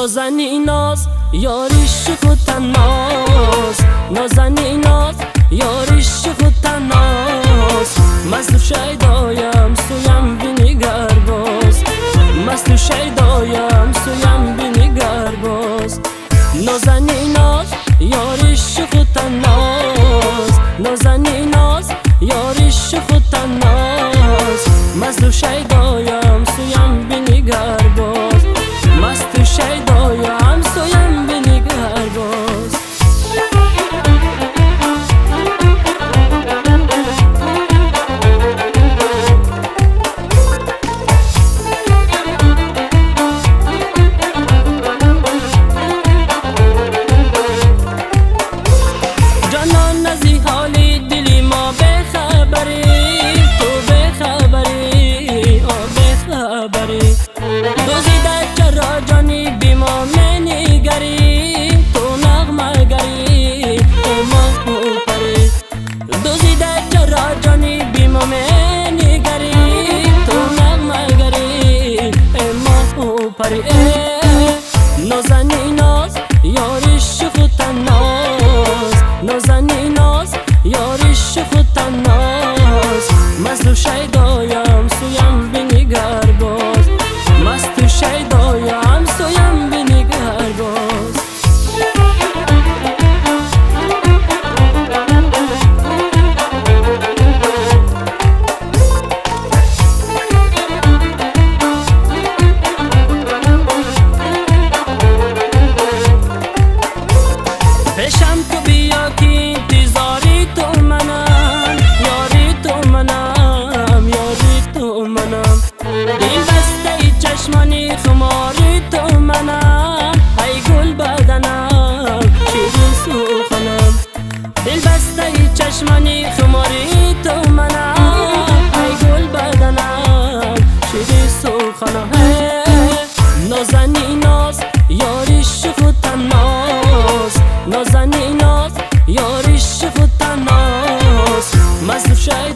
نازنیناز یاریش خود تناز، نازنیناز یاریش خود تناز. مست شیدایم سویم بینیگر باز، مست شیدایم سویم بینیگر باز. نازنیناز یاریش خود تناز، نازنیناز یاریش خود تناز. مست شیدایم سویم بینیگر باز، مست شیدایم سویم بینیگر باز. جانان نزی حالی دلی ما بخبری، تو بخبری آ بخبری. دوزیده چرا جانی بی ما منیگری، تو نغمه گری ما پری. دوزیده چرا جانی بی ما منیگری، تو نغمه گری ما پری. نازنیناز یاریش خود تناز، نازنیناز یاریش خود تناز. مست شیدایم سویم بینیگر باز، مست شیدایم سویم بینیگر باز. پیشم تو بیا که انتظاری تو منم، یاری تو منم، یاری تو منم. دل بسته چشمانی خماری تو منم، ای گل بدنم شیرین سخنم. دل بسته چشمانی خماری تو منم، ای گل بدنم شیرین سخنم. نازنیناز یاریش خود تناز، نازنیناز یاریش خود تناز. مست شید